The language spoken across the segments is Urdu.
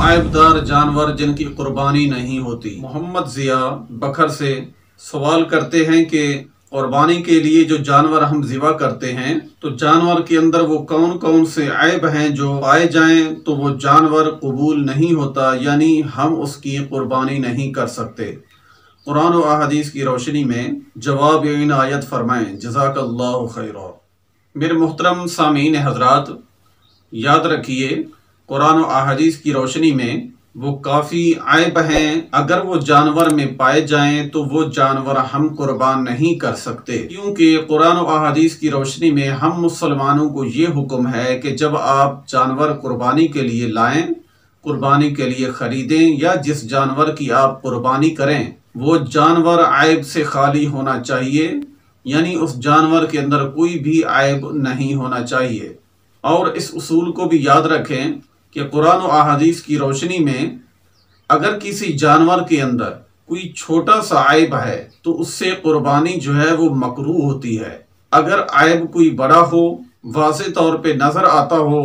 عیبدار جانور جن کی قربانی نہیں ہوتی۔ محمد ضیاء بکھر سے سوال کرتے ہیں کہ قربانی کے لیے جو جانور ہم ذبح کرتے ہیں تو جانور کے اندر وہ کون کون سے عیب ہیں جو پائے جائیں تو وہ جانور قبول نہیں ہوتا، یعنی ہم اس کی قربانی نہیں کر سکتے۔ قرآن و احادیث کی روشنی میں جواب عنایت فرمائیں، جزاک اللہ خیرا۔ میرے محترم سامعین حضرات، یاد رکھیے قرآن و احادیث کی روشنی میں وہ کافی عیب ہیں، اگر وہ جانور میں پائے جائیں تو وہ جانور ہم قربان نہیں کر سکتے، کیونکہ قرآن و احادیث کی روشنی میں ہم مسلمانوں کو یہ حکم ہے کہ جب آپ جانور قربانی کے لیے لائیں، قربانی کے لیے خریدیں یا جس جانور کی آپ قربانی کریں وہ جانور عیب سے خالی ہونا چاہیے، یعنی اس جانور کے اندر کوئی بھی عیب نہیں ہونا چاہیے۔ اور اس اصول کو بھی یاد رکھیں کہ قرآن و احادیث کی روشنی میں اگر کسی جانور کے اندر کوئی چھوٹا سا عیب ہے تو اس سے قربانی جو ہے وہ مکروہ ہوتی ہے۔ اگر عیب کوئی بڑا ہو، واضح طور پہ نظر آتا ہو،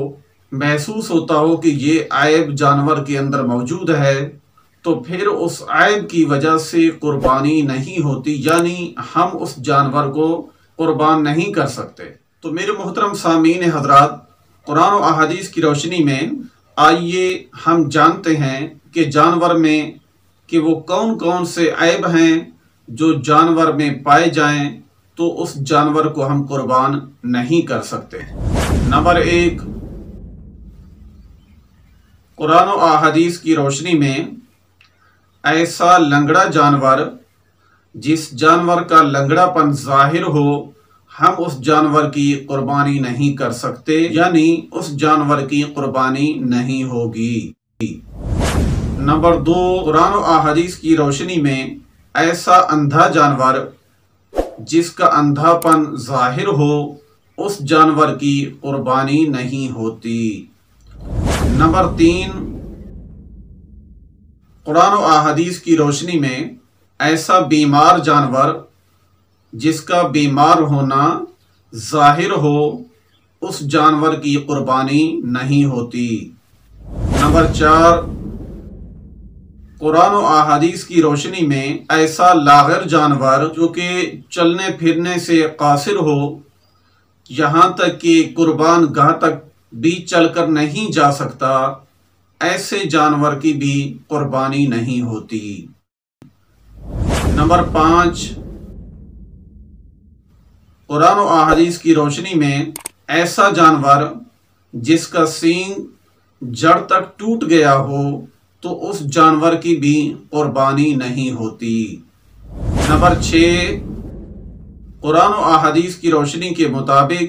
محسوس ہوتا ہو کہ یہ عیب جانور کے اندر موجود ہے تو پھر اس عیب کی وجہ سے قربانی نہیں ہوتی، یعنی ہم اس جانور کو قربان نہیں کر سکتے۔ تو میرے محترم سامعین حضرات، قرآن و احادیث کی روشنی میں آئیے ہم جانتے ہیں کہ جانور میں کہ وہ کون کون سے عیب ہیں جو جانور میں پائے جائیں تو اس جانور کو ہم قربان نہیں کر سکتے۔ نمبر 1، قرآن و احادیث کی روشنی میں ایسا لنگڑا جانور جس جانور کا لنگڑا پن ظاہر ہو، ہم اس جانور کی قربانی نہیں کر سکتے، یعنی اس جانور کی قربانی نہیں ہوگی۔ نمبر 2، قرآن و احادیث کی روشنی میں ایسا اندھا جانور جس کا اندھا پن ظاہر ہو، اس جانور کی قربانی نہیں ہوتی۔ نمبر 3، قرآن و احادیث کی روشنی میں ایسا بیمار جانور جس کا بیمار ہونا ظاہر ہو، اس جانور کی قربانی نہیں ہوتی۔ نمبر 4، قرآن و احادیث کی روشنی میں ایسا لاغر جانور جو کہ چلنے پھرنے سے قاصر ہو، یہاں تک کہ قربان گاہ تک بھی چل کر نہیں جا سکتا، ایسے جانور کی بھی قربانی نہیں ہوتی۔ نمبر 5، قرآن و احادیث کی روشنی میں ایسا جانور جس کا سینگ جڑ تک ٹوٹ گیا ہو تو اس جانور کی بھی قربانی نہیں ہوتی۔ نمبر 6، قرآن و احادیث کی روشنی کے مطابق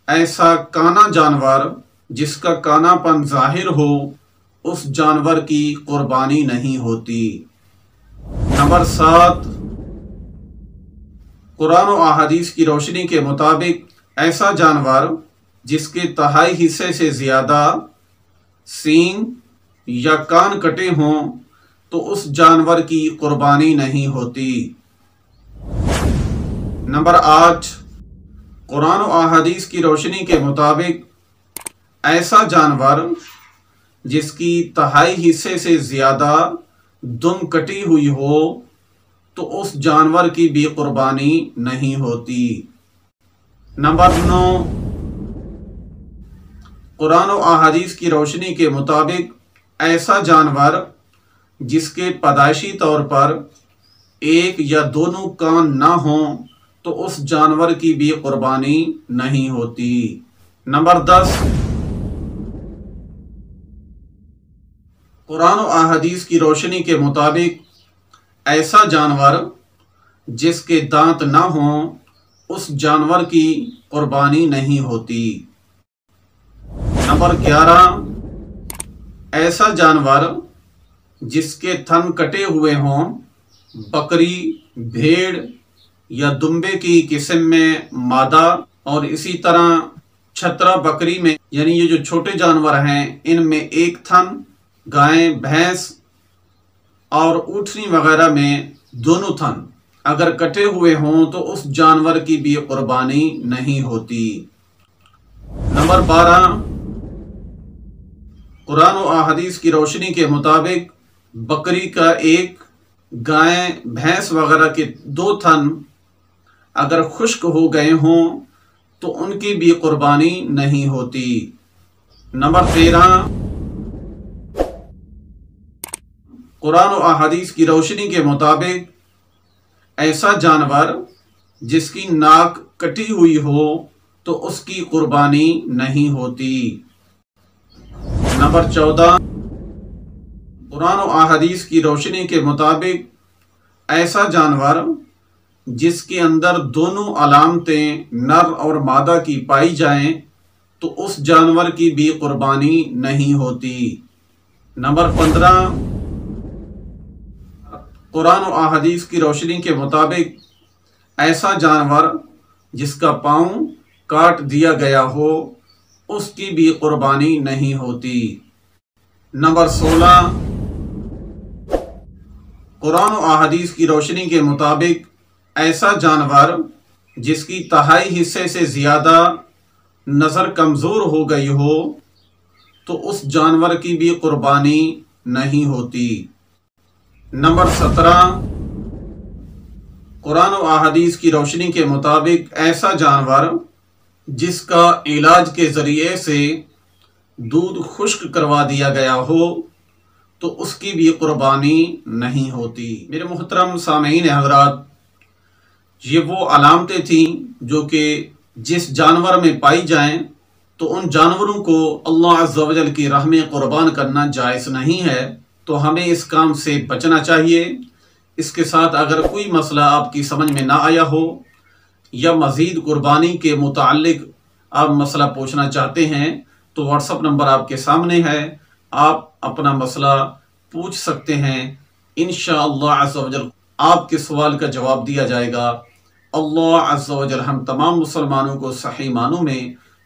ایسا کانا جانور جس کا کانا پن ظاہر ہو، اس جانور کی قربانی نہیں ہوتی۔ نمبر 7، قرآن و احادیث کی روشنی کے مطابق ایسا جانور جس کے تہائی حصے سے زیادہ سینگ یا کان کٹے ہوں تو اس جانور کی قربانی نہیں ہوتی۔ نمبر 8، قرآن و احادیث کی روشنی کے مطابق ایسا جانور جس کی تہائی حصے سے زیادہ دم کٹی ہوئی ہو تو اس جانور کی بھی قربانی نہیں ہوتی۔ نمبر 9، قرآن و احادیث کی روشنی کے مطابق ایسا جانور جس کے پیدائشی طور پر ایک یا دونوں کان نہ ہوں تو اس جانور کی بھی قربانی نہیں ہوتی۔ نمبر 10، قرآن و احادیث کی روشنی کے مطابق ایسا جانور جس کے دانت نہ ہوں، اس جانور کی قربانی نہیں ہوتی۔ نمبر 11، ایسا جانور جس کے تھن کٹے ہوئے ہوں، بکری، بھیڑ یا دمبے کی قسم میں مادہ، اور اسی طرح چھترا بکری میں، یعنی یہ جو چھوٹے جانور ہیں ان میں ایک تھن، گائیں، بھینس اور اونٹنی وغیرہ میں دونوں تھن اگر کٹے ہوئے ہوں تو اس جانور کی بھی قربانی نہیں ہوتی۔ نمبر 12، قرآن و احادیث کی روشنی کے مطابق بکری کا ایک، گائے بھینس وغیرہ کے 2 تھن اگر خشک ہو گئے ہوں تو ان کی بھی قربانی نہیں ہوتی۔ نمبر 13، قرآن و احادیث کی روشنی کے مطابق ایسا جانور جس کی ناک کٹی ہوئی ہو تو اس کی قربانی نہیں ہوتی۔ نمبر 14، قرآن و احادیث کی روشنی کے مطابق ایسا جانور جس کے اندر دونوں علامتیں نر اور مادہ کی پائی جائیں تو اس جانور کی بھی قربانی نہیں ہوتی۔ نمبر 15، قرآن و احادیث کی روشنی کے مطابق ایسا جانور جس کا پاؤں کاٹ دیا گیا ہو اس کی بھی قربانی نہیں ہوتی۔ نمبر 16، قرآن و احادیث کی روشنی کے مطابق ایسا جانور جس کی تہائی حصے سے زیادہ نظر کمزور ہو گئی ہو تو اس جانور کی بھی قربانی نہیں ہوتی۔ نمبر 17، قرآن و احادیث کی روشنی کے مطابق ایسا جانور جس کا علاج کے ذریعے سے دودھ خشک کروا دیا گیا ہو تو اس کی بھی قربانی نہیں ہوتی۔ میرے محترم سامعین حضرات، یہ وہ علامتیں تھیں جو کہ جس جانور میں پائی جائیں تو ان جانوروں کو اللہ عز و جل کی راہ میں قربان کرنا جائز نہیں ہے، تو ہمیں اس کام سے بچنا چاہیے۔ اس کے ساتھ اگر کوئی مسئلہ آپ کی سمجھ میں نہ آیا ہو یا مزید قربانی کے متعلق آپ مسئلہ پوچھنا چاہتے ہیں تو واٹس ایپ نمبر آپ کے سامنے ہے، آپ اپنا مسئلہ پوچھ سکتے ہیں۔ انشاءاللہ عز و جل آپ کے سوال کا جواب دیا جائے گا۔ اللہ عز و جل ہم تمام مسلمانوں کو صحیح معنوں میں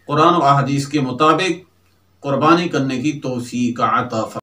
قرآن و احادیث کے مطابق قربانی کرنے کی توفیق عطا فرمائے۔